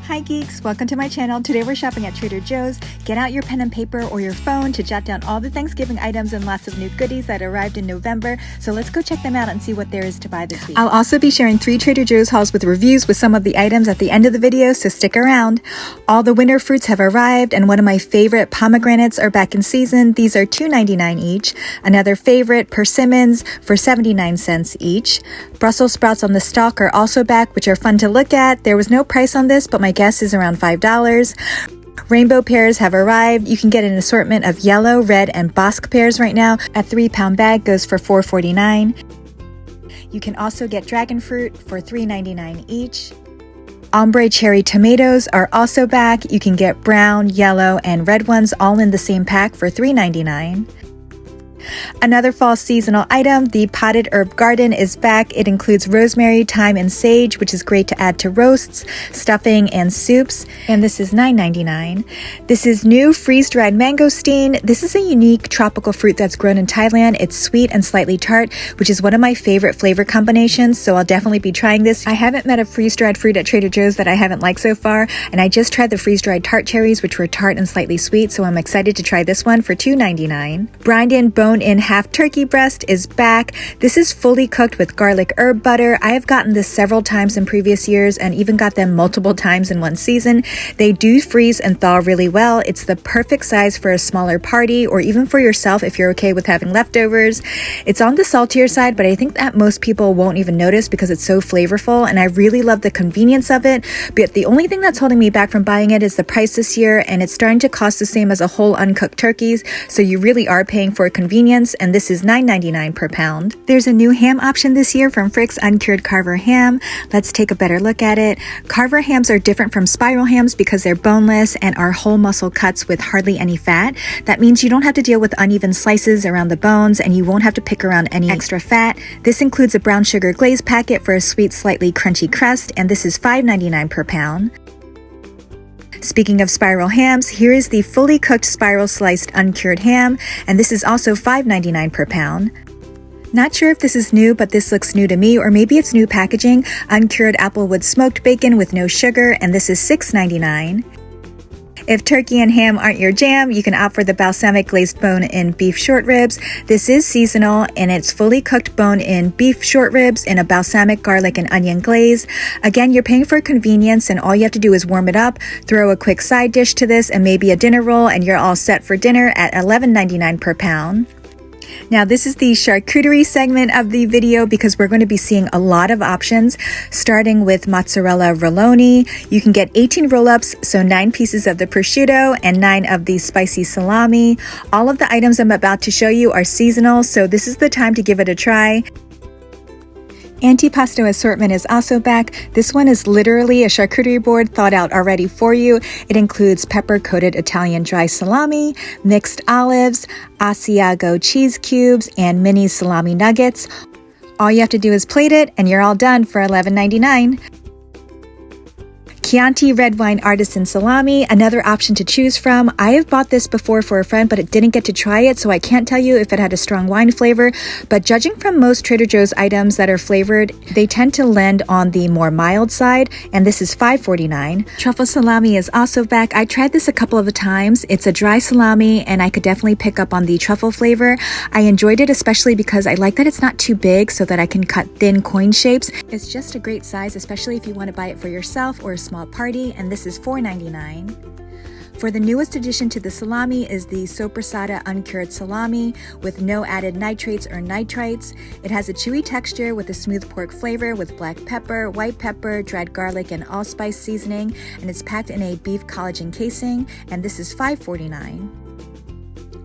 Hi geeks, welcome to my channel. Today we're shopping at Trader Joe's. Get out your pen and paper or your phone to jot down all the Thanksgiving items and lots of new goodies that arrived in November. So let's go check them out and see what there is to buy this week. I'll also be sharing 3 Trader Joe's hauls with reviews with some of the items at the end of the video, so stick around. All the winter fruits have arrived and one of my favorite pomegranates are back in season. These are $2.99 each. Another favorite, persimmons, for 79 cents each. Brussels sprouts on the stalk are also back, which are fun to look at. There was no price on this, but my guess is around $5. Rainbow pears have arrived. You can get an assortment of yellow, red, and Bosc pears right now. A 3-pound bag goes for $4.49. You can also get dragon fruit for $3.99 each. Ombre cherry tomatoes are also back. You can get brown, yellow, and red ones all in the same pack for $3.99. Another fall seasonal item, the potted herb garden, is back. It includes rosemary, thyme, and sage, which is great to add to roasts, stuffing, and soups. And this is $9.99. This is new freeze-dried mangosteen. This is a unique tropical fruit that's grown in Thailand. It's sweet and slightly tart, which is one of my favorite flavor combinations, so I'll definitely be trying this. I haven't met a freeze-dried fruit at Trader Joe's that I haven't liked so far, and I just tried the freeze-dried tart cherries, which were tart and slightly sweet, so I'm excited to try this one for $2.99. Brined-in bone-in half turkey breast is back. This is fully cooked with garlic herb butter. I have gotten this several times in previous years and even got them multiple times in one season. They do freeze and thaw really well. It's the perfect size for a smaller party or even for yourself if you're okay with having leftovers. It's on the saltier side, but I think that most people won't even notice because it's so flavorful, and I really love the convenience of it. But the only thing that's holding me back from buying it is the price this year, and it's starting to cost the same as a whole uncooked turkeys, so you really are paying for convenience, and this is $9.99 per pound. There's a new ham option this year from Frick's Uncured Carver Ham. Let's take a better look at it. Carver hams are different from spiral hams because they're boneless and are whole muscle cuts with hardly any fat. That means you don't have to deal with uneven slices around the bones, and you won't have to pick around any extra fat. This includes a brown sugar glaze packet for a sweet, slightly crunchy crust, and this is $5.99 per pound. Speaking of spiral hams, here is the fully cooked spiral sliced uncured ham, and this is also $5.99 per pound. Not sure if this is new, but this looks new to me, or maybe it's new packaging. Uncured applewood smoked bacon with no sugar, and this is $6.99. If turkey and ham aren't your jam, you can opt for the balsamic glazed bone-in beef short ribs. This is seasonal, and it's fully cooked bone-in beef short ribs in a balsamic, garlic, and onion glaze. Again, you're paying for convenience, and all you have to do is warm it up, throw a quick side dish to this, and maybe a dinner roll, and you're all set for dinner at $11.99 per pound. Now, this is the charcuterie segment of the video because we're going to be seeing a lot of options, starting with mozzarella rolloni. You can get 18 roll-ups, so 9 pieces of the prosciutto and 9 of the spicy salami. All of the items I'm about to show you are seasonal, so this is the time to give it a try. Antipasto assortment is also back. This one is literally a charcuterie board thought out already for you. It includes pepper-coated Italian dry salami, mixed olives, Asiago cheese cubes, and mini salami nuggets. All you have to do is plate it, and you're all done for $11.99. Chianti red wine artisan salami, another option to choose from. I have bought this before for a friend, but it didn't get to try it, so I can't tell you if it had a strong wine flavor. But judging from most Trader Joe's items that are flavored, they tend to lend on the more mild side, and this is $5.49. Truffle salami is also back. I tried this a couple of times. It's a dry salami, and I could definitely pick up on the truffle flavor. I enjoyed it especially because I like that it's not too big so that I can cut thin coin shapes. It's just a great size, especially if you want to buy it for yourself or a small party, and this is $4.99. For the newest addition to the salami is the sopressata uncured salami with no added nitrates or nitrites. It has a chewy texture with a smooth pork flavor with black pepper, white pepper, dried garlic, and allspice seasoning, and it's packed in a beef collagen casing, and this is $5.49.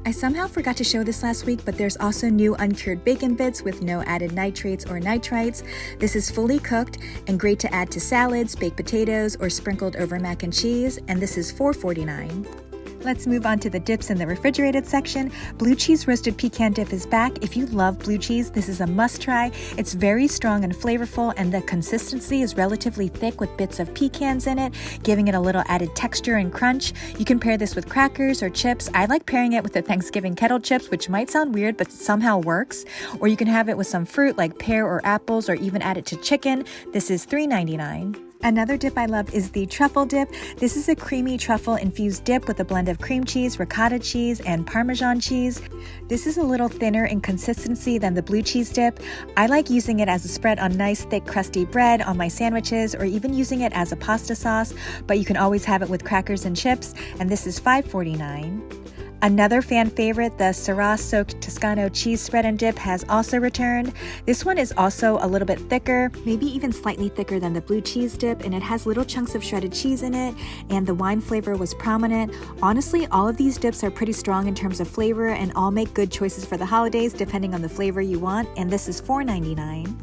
I somehow forgot to show this last week, but there's also new uncured bacon bits with no added nitrates or nitrites. This is fully cooked and great to add to salads, baked potatoes, or sprinkled over mac and cheese, and this is $4.49. Let's move on to the dips in the refrigerated section. Blue cheese roasted pecan dip is back. If you love blue cheese, this is a must try. It's very strong and flavorful, and the consistency is relatively thick with bits of pecans in it, giving it a little added texture and crunch. You can pair this with crackers or chips. I like pairing it with the Thanksgiving kettle chips, which might sound weird, but somehow works. Or you can have it with some fruit like pear or apples, or even add it to chicken. This is $3.99. Another dip I love is the truffle dip. This is a creamy truffle infused dip with a blend of cream cheese, ricotta cheese, and Parmesan cheese. This is a little thinner in consistency than the blue cheese dip. I like using it as a spread on nice, thick, crusty bread on my sandwiches, or even using it as a pasta sauce, but you can always have it with crackers and chips, and this is $5.49. Another fan favorite, the Syrah-soaked Toscano cheese spread and dip, has also returned. This one is also a little bit thicker, maybe even slightly thicker than the blue cheese dip, and it has little chunks of shredded cheese in it, and the wine flavor was prominent. Honestly, all of these dips are pretty strong in terms of flavor and all make good choices for the holidays depending on the flavor you want, and this is $4.99.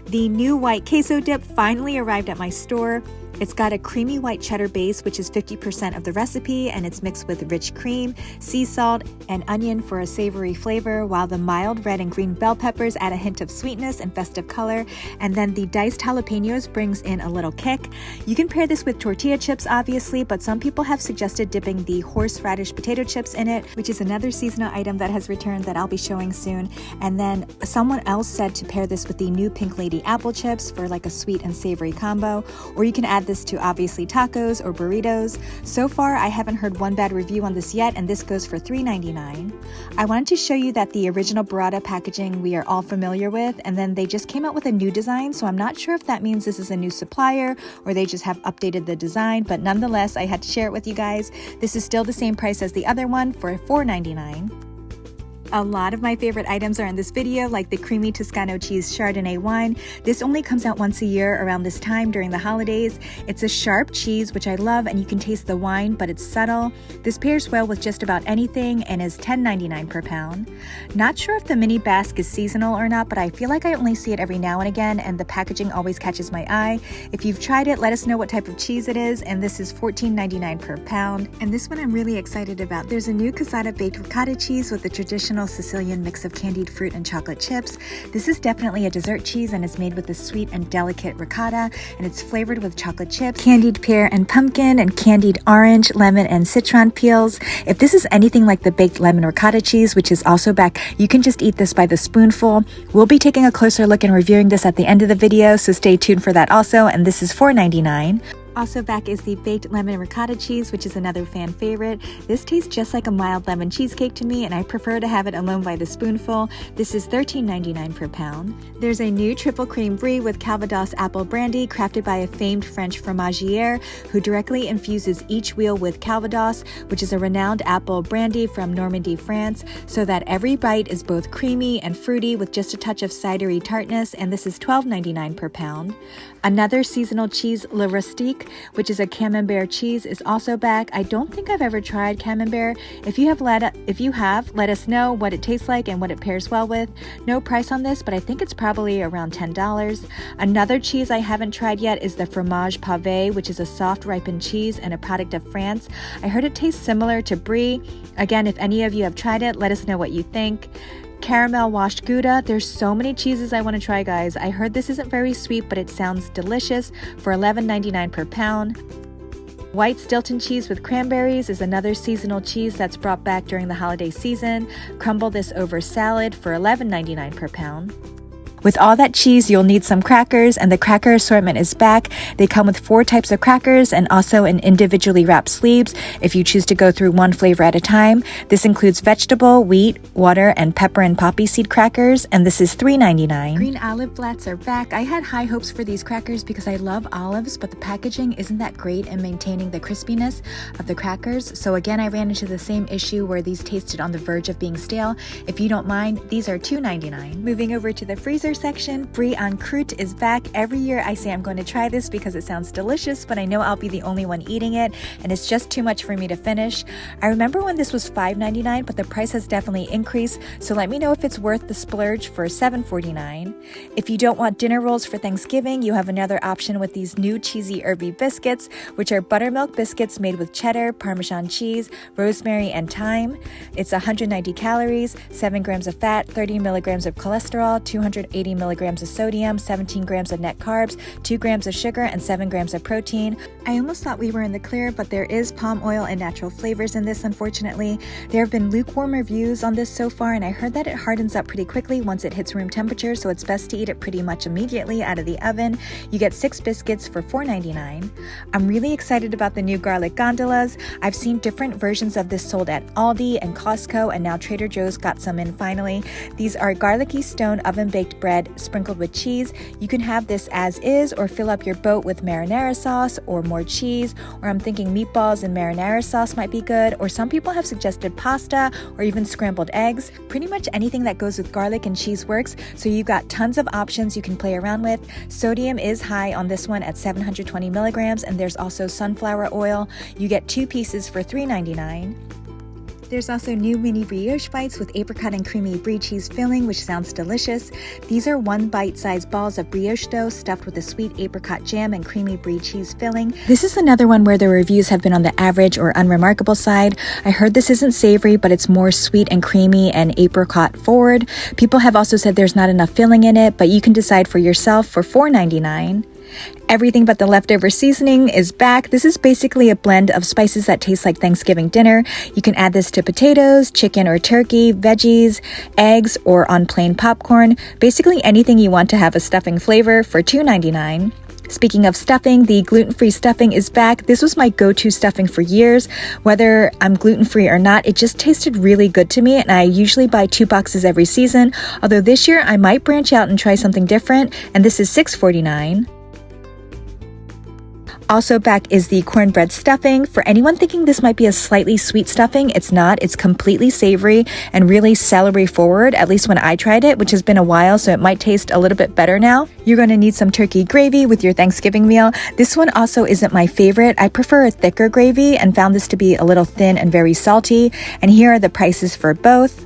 The new white queso dip finally arrived at my store. It's got a creamy white cheddar base, which is 50% of the recipe, and it's mixed with rich cream, sea salt, and onion for a savory flavor, while the mild red and green bell peppers add a hint of sweetness and festive color, and then the diced jalapenos brings in a little kick. You can pair this with tortilla chips, obviously, but some people have suggested dipping the horseradish potato chips in it, which is another seasonal item that has returned that I'll be showing soon. And then someone else said to pair this with the new Pink Lady apple chips for like a sweet and savory combo, or you can add this to obviously tacos or burritos. So far, I haven't heard one bad review on this yet, and this goes for $3.99. I wanted to show you that the original burrata packaging we are all familiar with, and then they just came out with a new design, so I'm not sure if that means this is a new supplier or they just have updated the design, but nonetheless, I had to share it with you guys. This is still the same price as the other one for $4.99. A lot of my favorite items are in this video, like the creamy Toscano cheese Chardonnay wine. This only comes out once a year around this time during the holidays. It's a sharp cheese, which I love, and you can taste the wine, but it's subtle. This pairs well with just about anything and is $10.99 per pound. Not sure if the mini basque is seasonal or not, but I feel like I only see it every now and again, and the packaging always catches my eye. If you've tried it, let us know what type of cheese it is, and this is $14.99 per pound. And this one I'm really excited about. There's a new cassata baked ricotta cheese with the traditional Sicilian mix of candied fruit and chocolate chips. This is definitely a dessert cheese and is made with a sweet and delicate ricotta, and it's flavored with chocolate chips, candied pear and pumpkin, and candied orange, lemon, and citron peels. If this is anything like the baked lemon ricotta cheese, which is also back, you can just eat this by the spoonful. We'll be taking a closer look and reviewing this at the end of the video, so stay tuned for that also, and this is $4.99. Also back is the baked lemon ricotta cheese, which is another fan favorite. This tastes just like a mild lemon cheesecake to me, and I prefer to have it alone by the spoonful. This is $13.99 per pound. There's a new triple cream brie with Calvados apple brandy, crafted by a famed French fromagier who directly infuses each wheel with Calvados, which is a renowned apple brandy from Normandy, France, so that every bite is both creamy and fruity with just a touch of cidery tartness, and this is $12.99 per pound. Another seasonal cheese, Le Rustique, which is a camembert cheese, is also back. I don't think I've ever tried camembert. If you have, let us know what it tastes like and what it pairs well with. No price on this, but I think it's probably around $10. Another cheese I haven't tried yet is the fromage pavé, which is a soft ripened cheese and a product of France. I heard it tastes similar to brie. Again, if any of you have tried it, let us know what you think. Caramel washed Gouda. There's so many cheeses I want to try, guys. I heard this isn't very sweet, but it sounds delicious for $11.99 per pound. White Stilton cheese with cranberries is another seasonal cheese that's brought back during the holiday season. Crumble this over salad for $11.99 per pound. With all that cheese, you'll need some crackers, and the cracker assortment is back. They come with 4 types of crackers and also in individually wrapped sleeves if you choose to go through one flavor at a time. This includes vegetable, wheat, water, and pepper and poppy seed crackers, and this is $3.99. Green olive flats are back. I had high hopes for these crackers because I love olives, but the packaging isn't that great in maintaining the crispiness of the crackers. So again, I ran into the same issue where these tasted on the verge of being stale. If you don't mind, these are $2.99. Moving over to the freezer section, brie en croûte is back. Every year I say I'm going to try this because it sounds delicious, but I know I'll be the only one eating it, and it's just too much for me to finish. I remember when this was $5.99, but the price has definitely increased, so let me know if it's worth the splurge for $7.49. If you don't want dinner rolls for Thanksgiving, you have another option with these new cheesy herby biscuits, which are buttermilk biscuits made with cheddar, Parmesan cheese, rosemary, and thyme. It's 190 calories, 7 grams of fat, 30 milligrams of cholesterol, 280 80 milligrams of sodium, 17 grams of net carbs, 2 grams of sugar, and 7 grams of protein. I almost thought we were in the clear, but there is palm oil and natural flavors in this, unfortunately. There have been lukewarm reviews on this so far, and I heard that it hardens up pretty quickly once it hits room temperature, so it's best to eat it pretty much immediately out of the oven. You get 6 biscuits for $4.99. I'm really excited about the new garlic gondolas. I've seen different versions of this sold at Aldi and Costco, and now Trader Joe's got some in finally. These are garlicky stone oven-baked bread sprinkled with cheese. You can have this as is or fill up your boat with marinara sauce or more cheese, or I'm thinking meatballs and marinara sauce might be good, or some people have suggested pasta or even scrambled eggs. Pretty much anything that goes with garlic and cheese works, so you've got tons of options you can play around with. Sodium is high on this one at 720 milligrams, and there's also sunflower oil. You get 2 pieces for $3.99. There's also new mini brioche bites with apricot and creamy brie cheese filling, which sounds delicious. These are 1 bite-sized balls of brioche dough stuffed with a sweet apricot jam and creamy brie cheese filling. This is another one where the reviews have been on the average or unremarkable side. I heard this isn't savory, but it's more sweet and creamy and apricot forward. People have also said there's not enough filling in it, but you can decide for yourself for $4.99. Everything but the leftover seasoning is back. This is basically a blend of spices that taste like Thanksgiving dinner. You can add this to potatoes, chicken or turkey, veggies, eggs, or on plain popcorn. Basically anything you want to have a stuffing flavor for $2.99. Speaking of stuffing, the gluten-free stuffing is back. This was my go-to stuffing for years. Whether I'm gluten-free or not, it just tasted really good to me, and I usually buy 2 boxes every season. Although this year I might branch out and try something different, and this is $6.49. Also back is the cornbread stuffing. For anyone thinking this might be a slightly sweet stuffing, it's not. It's completely savory and really celery forward, at least when I tried it, which has been a while, so it might taste a little bit better now. You're going to need some turkey gravy with your Thanksgiving meal. This one also isn't my favorite. I prefer a thicker gravy and found this to be a little thin and very salty. And here are the prices for both.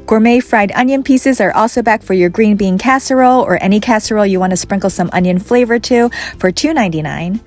Gourmet fried onion pieces are also back for your green bean casserole or any casserole you want to sprinkle some onion flavor to for $2.99.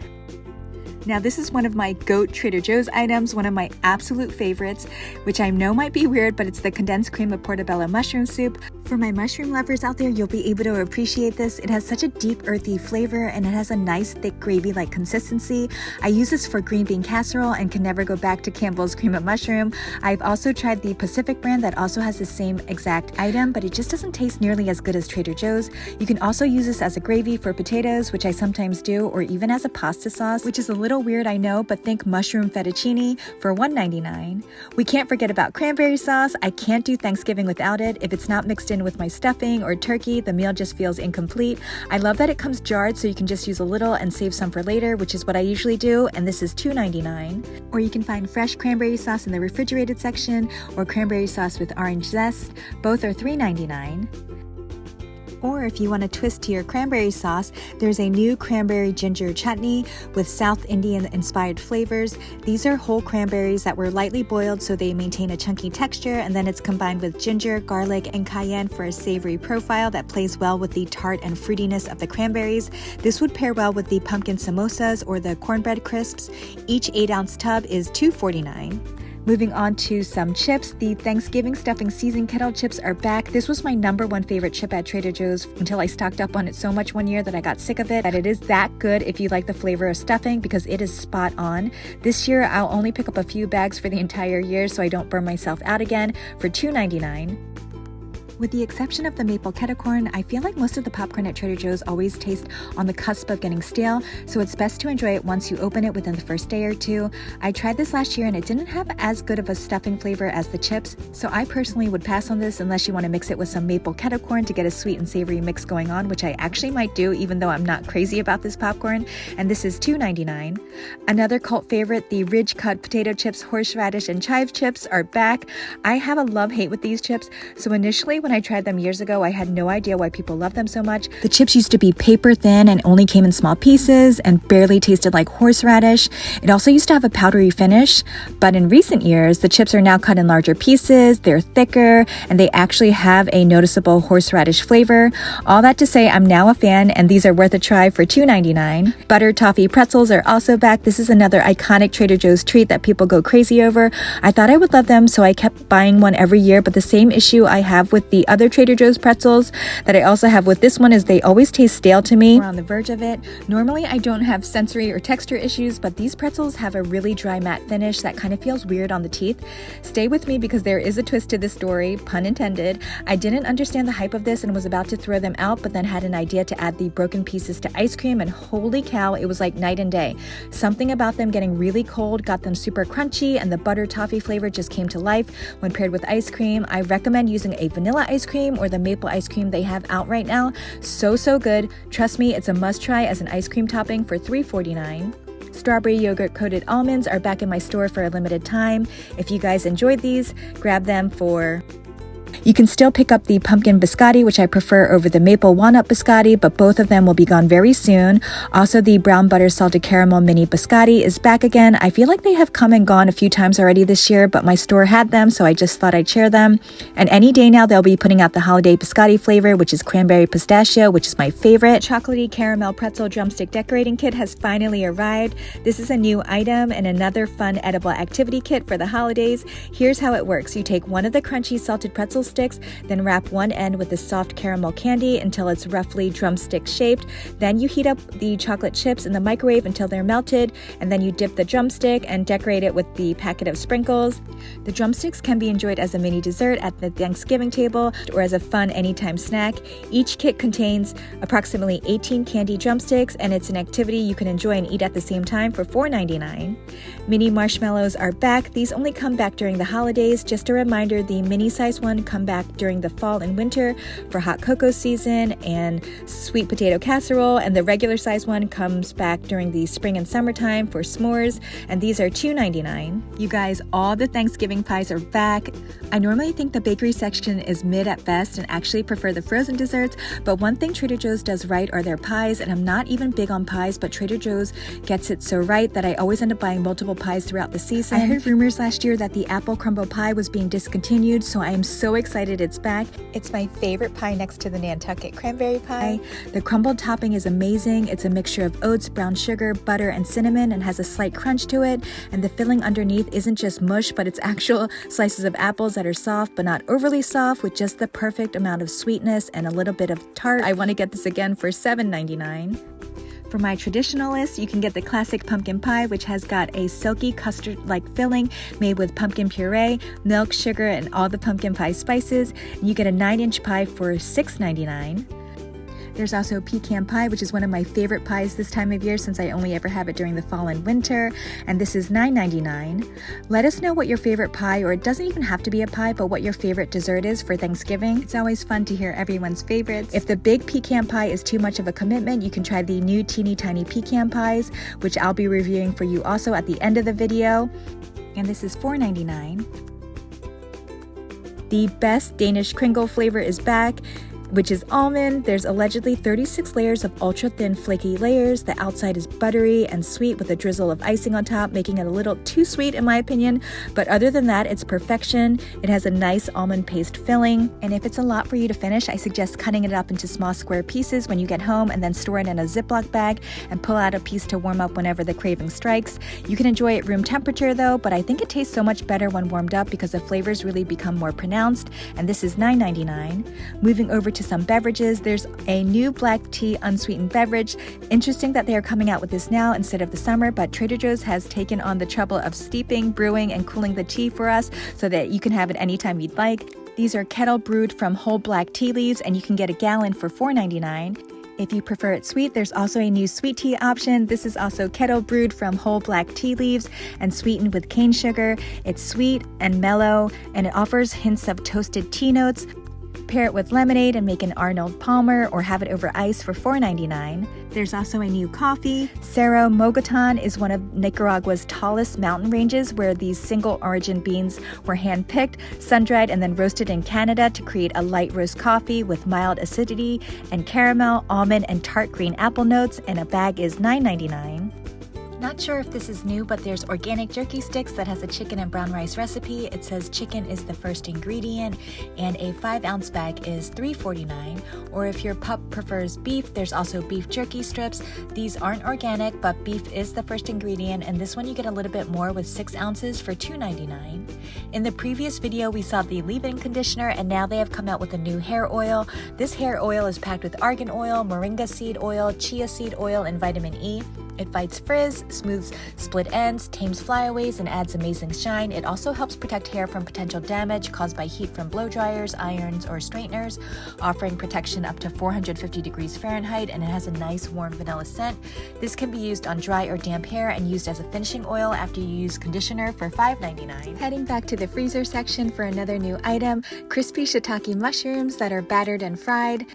Now this is one of my GOAT Trader Joe's items, one of my absolute favorites, which I know might be weird, but it's the condensed cream of portobello mushroom soup. For my mushroom lovers out there, you'll be able to appreciate this. It has such a deep earthy flavor and it has a nice thick gravy-like consistency. I use this for green bean casserole and can never go back to Campbell's cream of mushroom. I've also tried the Pacific brand that also has the same exact item, but it just doesn't taste nearly as good as Trader Joe's. You can also use this as a gravy for potatoes, which I sometimes do, or even as a pasta sauce, which is a little weird, I know, but think mushroom fettuccine for $1.99. We can't forget about cranberry sauce. I can't do Thanksgiving without it. If it's not mixed in with my stuffing or turkey, the meal just feels incomplete. I love that it comes jarred, so you can just use a little and save some for later, which is what I usually do, and this is $2.99. Or you can find fresh cranberry sauce in the refrigerated section, or cranberry sauce with orange zest. Both are $3.99. Or if you want a twist to your cranberry sauce, there's a new cranberry ginger chutney with South Indian inspired flavors. These are whole cranberries that were lightly boiled so they maintain a chunky texture, and then it's combined with ginger, garlic, and cayenne for a savory profile that plays well with the tart and fruitiness of the cranberries. This would pair well with the pumpkin samosas or the cornbread crisps. Each 8-ounce tub is $2.49. Moving on to some chips, the Thanksgiving stuffing seasoned kettle chips are back. This was my #1 favorite chip at Trader Joe's until I stocked up on it so much one year that I got sick of it. But it is that good if you like the flavor of stuffing because it is spot on. This year, I'll only pick up a few bags for the entire year so I don't burn myself out again for $2.99. With the exception of the maple kettle corn, I feel like most of the popcorn at Trader Joe's always taste on the cusp of getting stale, so it's best to enjoy it once you open it within the first day or two. I tried this last year and it didn't have as good of a stuffing flavor as the chips, so I personally would pass on this unless you want to mix it with some maple kettle corn to get a sweet and savory mix going on, which I actually might do even though I'm not crazy about this popcorn, and this is $2.99. Another cult favorite, the Ridge Cut potato chips, horseradish, and chive chips are back. I have a love-hate with these chips, so initially when I tried them years ago, I had no idea why people love them so much. The chips used to be paper thin and only came in small pieces and barely tasted like horseradish. It also used to have a powdery finish, but in recent years, the chips are now cut in larger pieces, they're thicker, and they actually have a noticeable horseradish flavor. All that to say, I'm now a fan, and these are worth a try for $2.99. Buttered toffee pretzels are also back. This is another iconic Trader Joe's treat that people go crazy over. I thought I would love them, so I kept buying one every year, but the same issue I have with the the other Trader Joe's pretzels that I also have with this one is they always taste stale to me. We're on the verge of it. Normally I don't have sensory or texture issues, but these pretzels have a really dry matte finish that kind of feels weird on the teeth. Stay with me because there is a twist to this story, pun intended. I didn't understand the hype of this and was about to throw them out, but then had an idea to add the broken pieces to ice cream, and holy cow, it was like night and day. Something about them getting really cold got them super crunchy, and the butter toffee flavor just came to life when paired with ice cream. I recommend using a vanilla ice cream or the maple ice cream they have out right now. So good. Trust me, it's a must try as an ice cream topping for $3.49. Strawberry yogurt coated almonds are back in my store for a limited time. If you guys enjoyed these, grab them for... You can still pick up the pumpkin biscotti, which I prefer over the maple walnut biscotti, but both of them will be gone very soon. Also, the brown butter salted caramel mini biscotti is back again. I feel like they have come and gone a few times already this year, but my store had them, so I just thought I'd share them. And any day now, they'll be putting out the holiday biscotti flavor, which is cranberry pistachio, which is my favorite. Chocolatey caramel pretzel drumstick decorating kit has finally arrived. This is a new item and another fun edible activity kit for the holidays. Here's how it works. You take one of the crunchy salted pretzel sticks, then wrap one end with the soft caramel candy until it's roughly drumstick shaped. Then you heat up the chocolate chips in the microwave until they're melted, and then you dip the drumstick and decorate it with the packet of sprinkles. The drumsticks can be enjoyed as a mini dessert at the Thanksgiving table or as a fun anytime snack. Each kit contains approximately 18 candy drumsticks, and it's an activity you can enjoy and eat at the same time for $4.99. Mini marshmallows are back. These only come back during the holidays. Just a reminder, the mini size one come back during the fall and winter for hot cocoa season and sweet potato casserole, and the regular size one comes back during the spring and summertime for s'mores, and these are $2.99. You guys, all the Thanksgiving pies are back. I normally think the bakery section is mid at best and actually prefer the frozen desserts, but one thing Trader Joe's does right are their pies, and I'm not even big on pies, but Trader Joe's gets it so right that I always end up buying multiple pies throughout the season. I heard rumors last year that the apple crumble pie was being discontinued, so I am so excited it's back. It's my favorite pie next to the Nantucket cranberry pie. The crumbled topping is amazing. It's a mixture of oats, brown sugar, butter, and cinnamon, and has a slight crunch to it, and the filling underneath isn't just mush, but it's actual slices of apples that are soft but not overly soft, with just the perfect amount of sweetness and a little bit of tart. I want to get this again for $7.99. For my traditionalists, you can get the classic pumpkin pie, which has got a silky custard-like filling made with pumpkin puree, milk, sugar, and all the pumpkin pie spices. And you get a 9-inch pie for $6.99. There's also pecan pie, which is one of my favorite pies this time of year since I only ever have it during the fall and winter, and this is $9.99. Let us know what your favorite pie, or it doesn't even have to be a pie, but what your favorite dessert is for Thanksgiving. It's always fun to hear everyone's favorites. If the big pecan pie is too much of a commitment, you can try the new teeny tiny pecan pies, which I'll be reviewing for you also at the end of the video, and this is $4.99. The best Danish Kringle flavor is back, which is almond. There's allegedly 36 layers of ultra thin flaky layers. The outside is buttery and sweet with a drizzle of icing on top, making it a little too sweet in my opinion, but other than that, it's perfection. It has a nice almond paste filling, and if it's a lot for you to finish, I suggest cutting it up into small square pieces when you get home and then store it in a Ziploc bag and pull out a piece to warm up whenever the craving strikes. You can enjoy it room temperature though, but I think it tastes so much better when warmed up because the flavors really become more pronounced, and this is $9.99. Moving over to some beverages, there's a new black tea unsweetened beverage. Interesting that they are coming out with this now instead of the summer, but Trader Joe's has taken on the trouble of steeping, brewing, and cooling the tea for us so that you can have it anytime you'd like. These are kettle brewed from whole black tea leaves, and you can get a gallon for $4.99. If you prefer it sweet, there's also a new sweet tea option. This is also kettle brewed from whole black tea leaves and sweetened with cane sugar. It's sweet and mellow, and it offers hints of toasted tea notes. Pair it with lemonade and make an Arnold Palmer, or have it over ice for $4.99. There's also a new coffee. Cerro Mogotan is one of Nicaragua's tallest mountain ranges, where these single origin beans were hand-picked, sun-dried, and then roasted in Canada to create a light roast coffee with mild acidity and caramel, almond, and tart green apple notes, and a bag is $9.99. Not sure if this is new, but there's organic jerky sticks that has a chicken and brown rice recipe. It says chicken is the first ingredient, and a 5-ounce bag is $3.49. Or if your pup prefers beef, there's also beef jerky strips. These aren't organic, but beef is the first ingredient, and this one you get a little bit more with 6 ounces for $2.99. In the previous video, we saw the leave-in conditioner, and now they have come out with a new hair oil. This hair oil is packed with argan oil, moringa seed oil, chia seed oil, and vitamin E. It fights frizz, smooths split ends, tames flyaways, and adds amazing shine. It also helps protect hair from potential damage caused by heat from blow dryers, irons, or straighteners, offering protection up to 450 degrees Fahrenheit, and it has a nice warm vanilla scent. This can be used on dry or damp hair and used as a finishing oil after you use conditioner for $5.99. Heading back to the freezer section for another new item, crispy shiitake mushrooms that are battered and fried.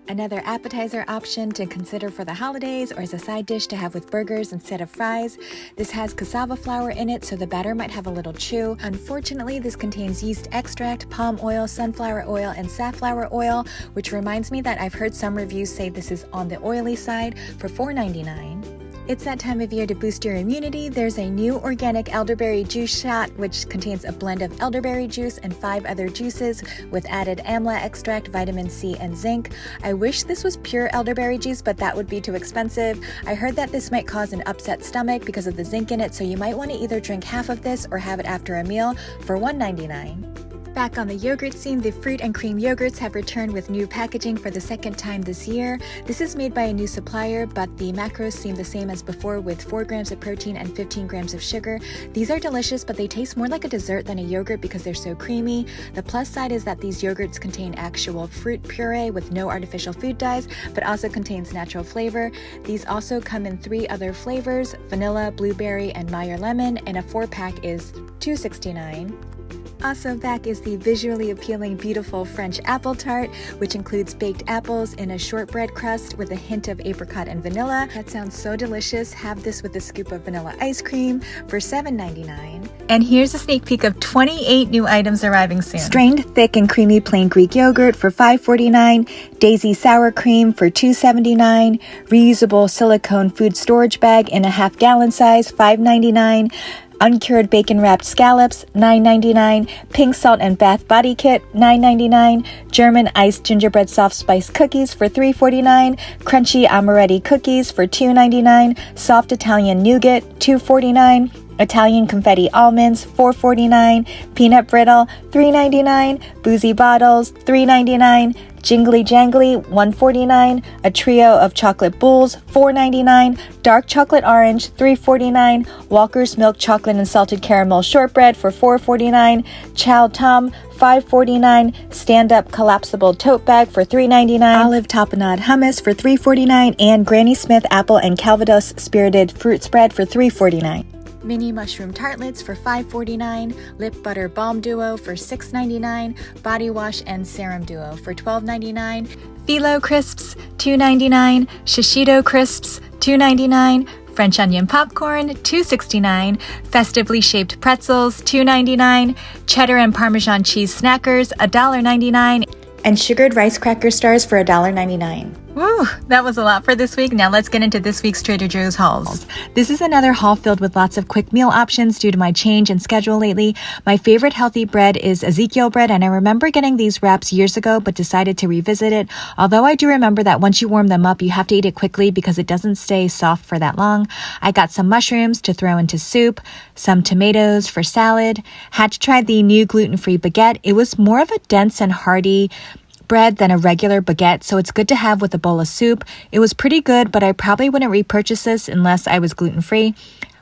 Another appetizer option to consider for the holidays or as a side dish to have with burgers instead of fries. This has cassava flour in it, so the batter might have a little chew. Unfortunately, this contains yeast extract, palm oil, sunflower oil, and safflower oil, which reminds me that I've heard some reviews say this is on the oily side for $4.99. It's that time of year to boost your immunity. There's a new organic elderberry juice shot, which contains a blend of elderberry juice and 5 other juices with added amla extract, vitamin C, and zinc. I wish this was pure elderberry juice, but that would be too expensive. I heard that this might cause an upset stomach because of the zinc in it, so you might want to either drink half of this or have it after a meal for $1.99. Back on the yogurt scene, the fruit and cream yogurts have returned with new packaging for the second time this year. This is made by a new supplier, but the macros seem the same as before with 4 grams of protein and 15 grams of sugar. These are delicious, but they taste more like a dessert than a yogurt because they're so creamy. The plus side is that these yogurts contain actual fruit puree with no artificial food dyes, but also contains natural flavor. These also come in 3 other flavors: vanilla, blueberry, and Meyer lemon, and a 4-pack is $2.69. Also back is the visually appealing beautiful French apple tart, which includes baked apples in a shortbread crust with a hint of apricot and vanilla. That sounds so delicious. Have this with a scoop of vanilla ice cream for $7.99. And here's a sneak peek of 28 new items arriving soon. Strained thick and creamy plain Greek yogurt for $5.49, Daisy sour cream for $2.79, reusable silicone food storage bag in a half-gallon size, $5.99, uncured bacon-wrapped scallops, $9.99, pink salt and bath body kit, $9.99, German iced gingerbread soft spice cookies for $3.49, crunchy amaretti cookies for $2.99, soft Italian nougat, $2.49, Italian confetti almonds, $4.49, peanut brittle, $3.99, boozy bottles, $3.99, Jingly Jangly, $1.49, a trio of chocolate bowls, $4.99, dark chocolate orange, $3.49, Walker's milk chocolate and salted caramel shortbread for $4.49, Chow Tom, $5.49, stand-up collapsible tote bag for $3.99, olive tapenade hummus for $3.49, and Granny Smith apple and Calvados spirited fruit spread for $3.49. Mini mushroom tartlets for $5.49, lip butter balm duo for $6.99, body wash and serum duo for $12.99, phyllo crisps $2.99, shishito crisps $2.99, French onion popcorn $2.69, festively shaped pretzels $2.99, cheddar and Parmesan cheese snackers $1.99, and sugared rice cracker stars for $1.99. Woo, that was a lot for this week. Now let's get into this week's Trader Joe's hauls. This is another haul filled with lots of quick meal options due to my change in schedule lately. My favorite healthy bread is Ezekiel bread, and I remember getting these wraps years ago but decided to revisit it. Although I do remember that once you warm them up, you have to eat it quickly because it doesn't stay soft for that long. I got some mushrooms to throw into soup, some tomatoes for salad. Had to try the new gluten-free baguette. It was more of a dense and hearty bread than a regular baguette, so it's good to have with a bowl of soup. It was pretty good, but I probably wouldn't repurchase this unless I was gluten-free.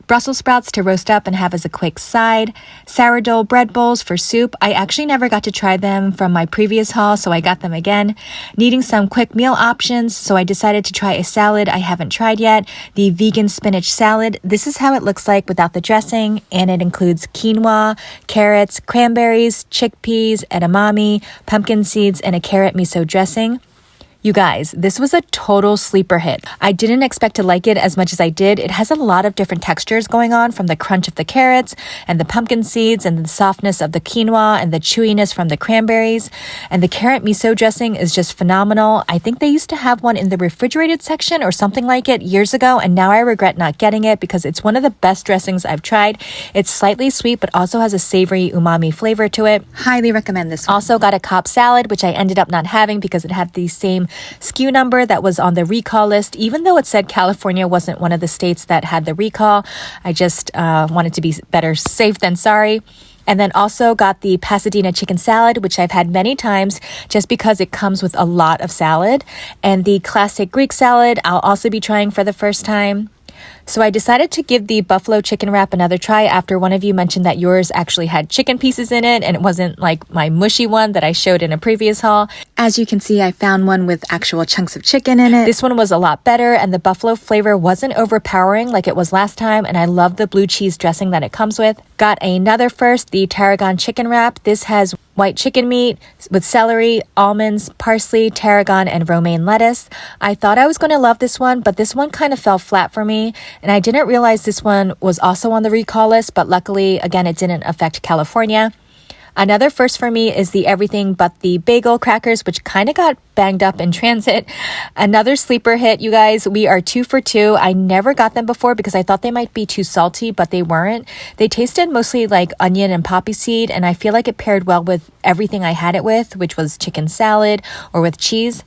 Brussels sprouts to roast up and have as a quick side, sourdough bread bowls for soup. I actually never got to try them from my previous haul, so I got them again. Needing some quick meal options, so I decided to try a salad I haven't tried yet, the vegan spinach salad. This is how it looks like without the dressing, and it includes quinoa, carrots, cranberries, chickpeas, edamame, pumpkin seeds, and a carrot miso dressing. You guys, this was a total sleeper hit. I didn't expect to like it as much as I did. It has a lot of different textures going on, from the crunch of the carrots and the pumpkin seeds and the softness of the quinoa and the chewiness from the cranberries. And the carrot miso dressing is just phenomenal. I think they used to have one in the refrigerated section or something like it years ago, and now I regret not getting it because it's one of the best dressings I've tried. It's slightly sweet but also has a savory umami flavor to it. Highly recommend this one. Also got a Cobb salad, which I ended up not having because it had the same SKU number that was on the recall list. Even though it said California wasn't one of the states that had the recall, I just wanted to be better safe than sorry. And then also got the Pasadena chicken salad, which I've had many times just because it comes with a lot of salad. And the classic Greek salad, I'll also be trying for the first time. So I decided to give the buffalo chicken wrap another try after one of you mentioned that yours actually had chicken pieces in it and it wasn't like my mushy one that I showed in a previous haul. As you can see, I found one with actual chunks of chicken in it. This one was a lot better and the buffalo flavor wasn't overpowering like it was last time, and I love the blue cheese dressing that it comes with. Got another first, the tarragon chicken wrap. This has white chicken meat with celery, almonds, parsley, tarragon, and romaine lettuce. I thought I was going to love this one, but this one kind of fell flat for me, and I didn't realize this one was also on the recall list, but luckily, again, it didn't affect California. Another first for me is the everything but the bagel crackers, which kind of got banged up in transit. Another sleeper hit, you guys. We are 2 for 2. I never got them before because I thought they might be too salty, but they weren't. They tasted mostly like onion and poppy seed, and I feel like it paired well with everything I had it with, which was chicken salad or with cheese.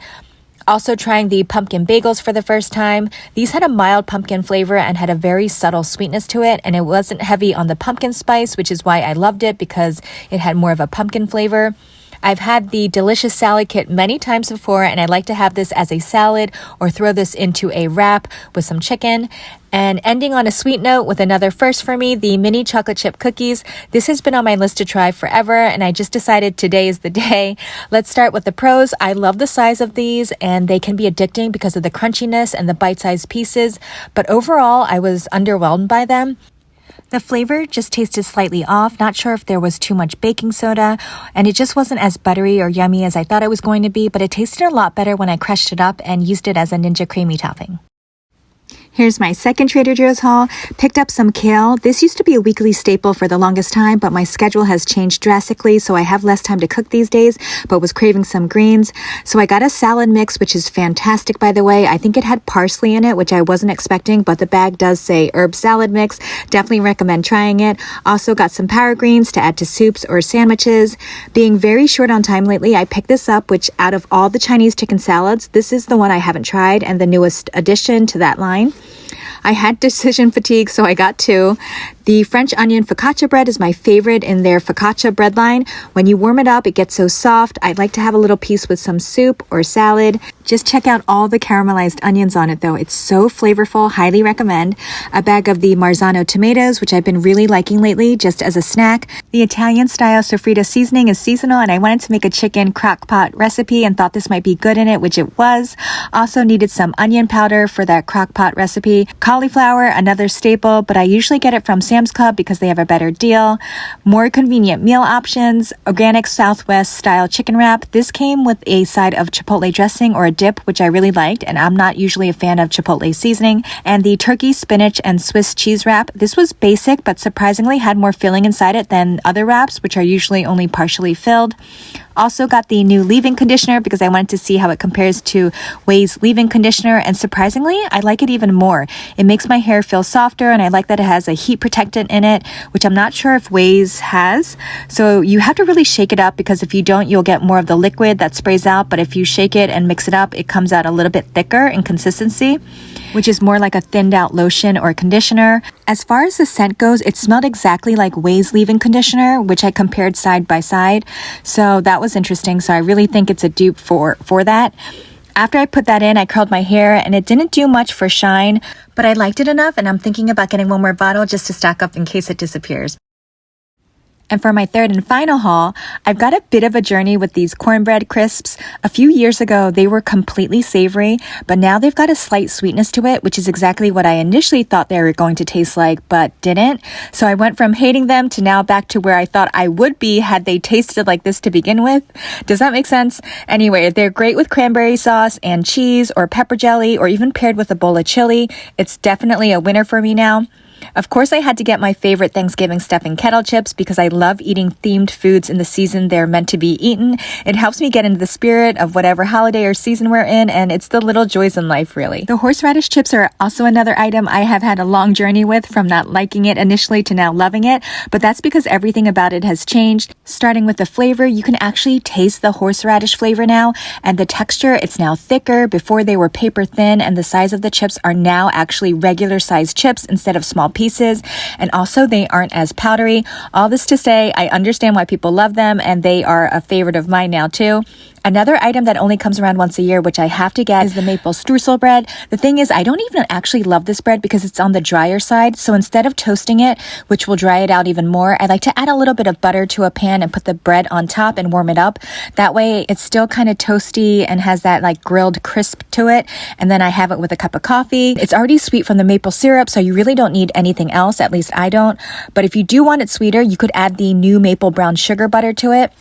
Also trying the pumpkin bagels for the first time. These had a mild pumpkin flavor and had a very subtle sweetness to it, and it wasn't heavy on the pumpkin spice, which is why I loved it because it had more of a pumpkin flavor. I've had the delicious salad kit many times before, and I like to have this as a salad or throw this into a wrap with some chicken. And ending on a sweet note with another first for me, the mini chocolate chip cookies. This has been on my list to try forever, and I just decided today is the day. Let's start with the pros. I love the size of these, and they can be addicting because of the crunchiness and the bite-sized pieces. But overall, I was underwhelmed by them. The flavor just tasted slightly off, not sure if there was too much baking soda, and it just wasn't as buttery or yummy as I thought it was going to be, but it tasted a lot better when I crushed it up and used it as a Ninja Creamy topping. Here's my second Trader Joe's haul. Picked up some kale. This used to be a weekly staple for the longest time, but my schedule has changed drastically, so I have less time to cook these days, but was craving some greens. So I got a salad mix, which is fantastic, by the way. I think it had parsley in it, which I wasn't expecting, but the bag does say herb salad mix. Definitely recommend trying it. Also got some power greens to add to soups or sandwiches. Being very short on time lately, I picked this up, which out of all the Chinese chicken salads, this is the one I haven't tried and the newest addition to that line. I had decision fatigue, so I got 2. The French onion focaccia bread is my favorite in their focaccia bread line. When you warm it up, it gets so soft. I'd like to have a little piece with some soup or salad. Just check out all the caramelized onions on it, though. It's so flavorful. Highly recommend. A bag of the Marzano tomatoes, which I've been really liking lately, just as a snack. The Italian-style sofrito seasoning is seasonal, and I wanted to make a chicken crock pot recipe and thought this might be good in it, which it was. Also needed some onion powder for that crock pot recipe. Cauliflower, another staple, but I usually get it from Sam's Club because they have a better deal. More convenient meal options. Organic Southwest style chicken wrap. This came with a side of chipotle dressing or a dip, which I really liked, and I'm not usually a fan of chipotle seasoning. And the turkey, spinach, and Swiss cheese wrap. This was basic, but surprisingly had more filling inside it than other wraps, which are usually only partially filled. Also got the new leave-in conditioner because I wanted to see how it compares to Ouai's leave-in conditioner, and surprisingly, I like it even more. It makes my hair feel softer, and I like that it has a heat protectant in it, which I'm not sure if Ouai's has. So you have to really shake it up because if you don't, you'll get more of the liquid that sprays out, but if you shake it and mix it up, it comes out a little bit thicker in consistency, which is more like a thinned out lotion or conditioner. As far as the scent goes, it smelled exactly like Ouai's leave-in conditioner, which I compared side by side. So that was interesting. So I really think it's a dupe for that. After I put that in, I curled my hair and it didn't do much for shine, but I liked it enough and I'm thinking about getting one more bottle just to stock up in case it disappears. And for my third and final haul, I've got a bit of a journey with these cornbread crisps. A few years ago, they were completely savory, but now they've got a slight sweetness to it, which is exactly what I initially thought they were going to taste like, but didn't. So I went from hating them to now back to where I thought I would be had they tasted like this to begin with. Does that make sense? Anyway, they're great with cranberry sauce and cheese or pepper jelly or even paired with a bowl of chili. It's definitely a winner for me now. Of course, I had to get my favorite Thanksgiving stuffing kettle chips because I love eating themed foods in the season they're meant to be eaten. It helps me get into the spirit of whatever holiday or season we're in, and it's the little joys in life, really. The horseradish chips are also another item I have had a long journey with, from not liking it initially to now loving it, but that's because everything about it has changed. Starting with the flavor, you can actually taste the horseradish flavor now, and the texture, it's now thicker. Before they were paper thin, and the size of the chips are now actually regular sized chips instead of small pieces, and also they aren't as powdery. All this to say, I understand why people love them, and they are a favorite of mine now too. Another item that only comes around once a year, which I have to get, is the maple streusel bread. The thing is, I don't even actually love this bread because it's on the drier side. So instead of toasting it, which will dry it out even more, I like to add a little bit of butter to a pan and put the bread on top and warm it up. That way it's still kind of toasty and has that like grilled crisp to it. And then I have it with a cup of coffee. It's already sweet from the maple syrup, so you really don't need anything else. At least I don't. But if you do want it sweeter, you could add the new maple brown sugar butter to it.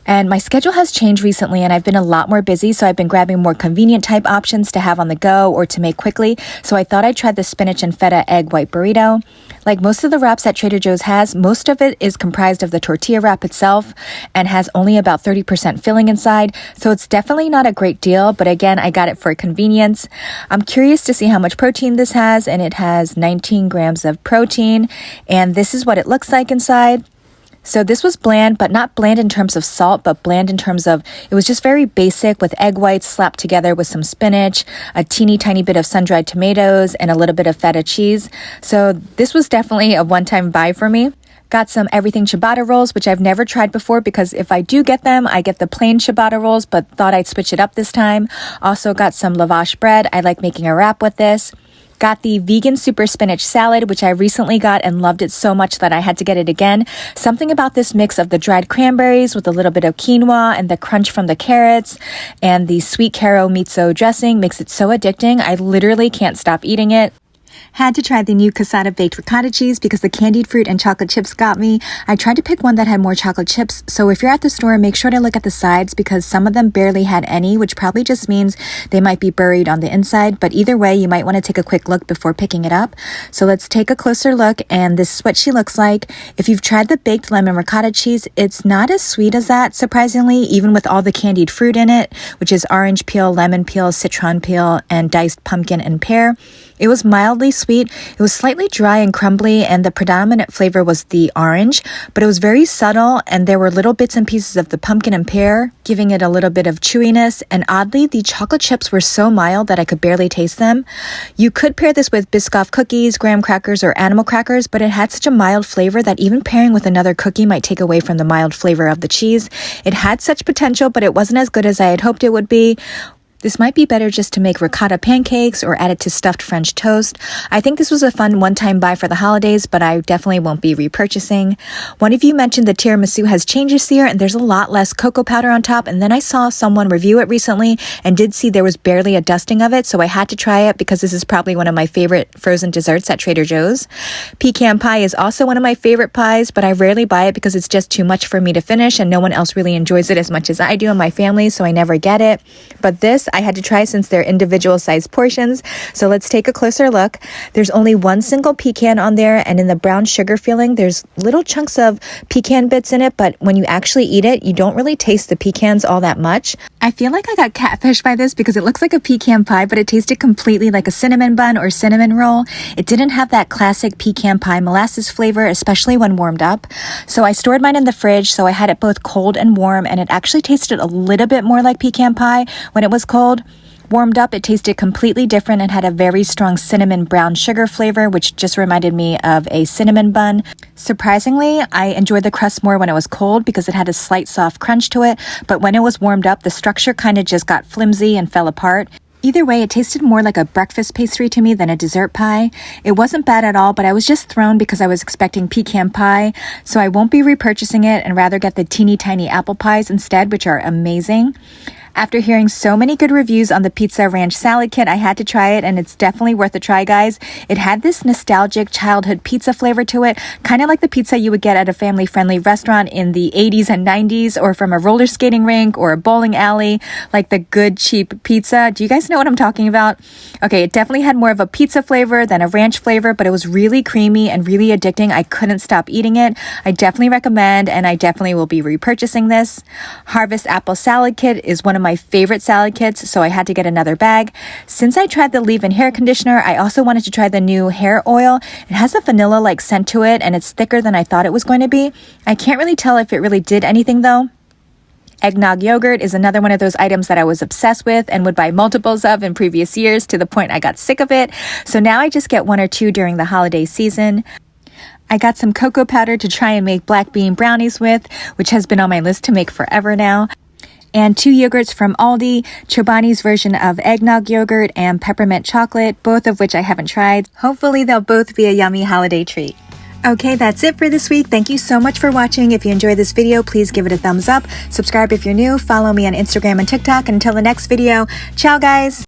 And my schedule has changed recently and I've been a lot more busy, so I've been grabbing more convenient type options to have on the go or to make quickly. So I thought I'd try the spinach and feta egg white burrito. Like most of the wraps that Trader Joe's has, most of it is comprised of the tortilla wrap itself and has only about 30% filling inside. So it's definitely not a great deal, but again, I got it for convenience. I'm curious to see how much protein this has, and it has 19 grams of protein. And this is what it looks like inside. So this was bland, but not bland in terms of salt, but bland in terms of, it was just very basic with egg whites slapped together with some spinach, a teeny tiny bit of sun-dried tomatoes, and a little bit of feta cheese. So this was definitely a one-time buy for me. Got some everything ciabatta rolls, which I've never tried before because if I do get them, I get the plain ciabatta rolls, but thought I'd switch it up this time. Also got some lavash bread. I like making a wrap with this. Got the vegan super spinach salad, which I recently got and loved it so much that I had to get it again. Something about this mix of the dried cranberries with a little bit of quinoa and the crunch from the carrots and the sweet Caro miso dressing makes it so addicting. I literally can't stop eating it. Had to try the new cassata baked ricotta cheese because the candied fruit and chocolate chips got me. I tried to pick one that had more chocolate chips, so if you're at the store, make sure to look at the sides because some of them barely had any, which probably just means they might be buried on the inside, but either way, you might want to take a quick look before picking it up. So let's take a closer look, and this is what she looks like. If you've tried the baked lemon ricotta cheese, it's not as sweet as that, surprisingly, even with all the candied fruit in it, which is orange peel, lemon peel, citron peel, and diced pumpkin and pear. It was mildly sweet. It was slightly dry and crumbly, and the predominant flavor was the orange, but it was very subtle, and there were little bits and pieces of the pumpkin and pear, giving it a little bit of chewiness, and oddly, the chocolate chips were so mild that I could barely taste them. You could pair this with Biscoff cookies, graham crackers, or animal crackers, but it had such a mild flavor that even pairing with another cookie might take away from the mild flavor of the cheese. It had such potential, but it wasn't as good as I had hoped it would be. This might be better just to make ricotta pancakes or add it to stuffed French toast. I think this was a fun one-time buy for the holidays, but I definitely won't be repurchasing. One of you mentioned the tiramisu has changed this year and there's a lot less cocoa powder on top, and then I saw someone review it recently and did see there was barely a dusting of it, so I had to try it because this is probably one of my favorite frozen desserts at Trader Joe's. Pecan pie is also one of my favorite pies, but I rarely buy it because it's just too much for me to finish and no one else really enjoys it as much as I do in my family, so I never get it. But this I had to try since they're individual sized portions. So let's take a closer look. There's only one single pecan on there, and in the brown sugar filling, there's little chunks of pecan bits in it, but when you actually eat it, you don't really taste the pecans all that much. I feel like I got catfished by this because it looks like a pecan pie, but it tasted completely like a cinnamon bun or cinnamon roll. It didn't have that classic pecan pie molasses flavor, especially when warmed up. So I stored mine in the fridge, so I had it both cold and warm, and it actually tasted a little bit more like pecan pie when it was cold. Warmed up, it tasted completely different and had a very strong cinnamon brown sugar flavor, which just reminded me of a cinnamon bun. Surprisingly, I enjoyed the crust more when it was cold because it had a slight soft crunch to it, but when it was warmed up, the structure kind of just got flimsy and fell apart. Either way, it tasted more like a breakfast pastry to me than a dessert pie. It wasn't bad at all, but I was just thrown because I was expecting pecan pie, so I won't be repurchasing it and rather get the teeny tiny apple pies instead, which are amazing. After hearing so many good reviews on the Pizza Ranch Salad Kit, I had to try it, and it's definitely worth a try, guys. It had this nostalgic childhood pizza flavor to it, kind of like the pizza you would get at a family-friendly restaurant in the 80s and 90s, or from a roller skating rink or a bowling alley, like the good, cheap pizza. Do you guys know what I'm talking about? Okay, it definitely had more of a pizza flavor than a ranch flavor, but it was really creamy and really addicting. I couldn't stop eating it. I definitely recommend, and I definitely will be repurchasing this. Harvest Apple Salad Kit is one of my favorite salad kits, so I had to get another bag. Since I tried the leave-in hair conditioner, I also wanted to try the new hair oil. It has a vanilla-like scent to it, and it's thicker than I thought it was going to be. I can't really tell if it really did anything though. Eggnog yogurt is another one of those items that I was obsessed with and would buy multiples of in previous years to the point I got sick of it. So now I just get one or two during the holiday season. I got some cocoa powder to try and make black bean brownies with, which has been on my list to make forever now. And 2 yogurts from Aldi, Chobani's version of eggnog yogurt and peppermint chocolate, both of which I haven't tried. Hopefully they'll both be a yummy holiday treat. Okay, that's it for this week. Thank you so much for watching. If you enjoyed this video, please give it a thumbs up. Subscribe if you're new. Follow me on Instagram and TikTok. And until the next video, ciao guys!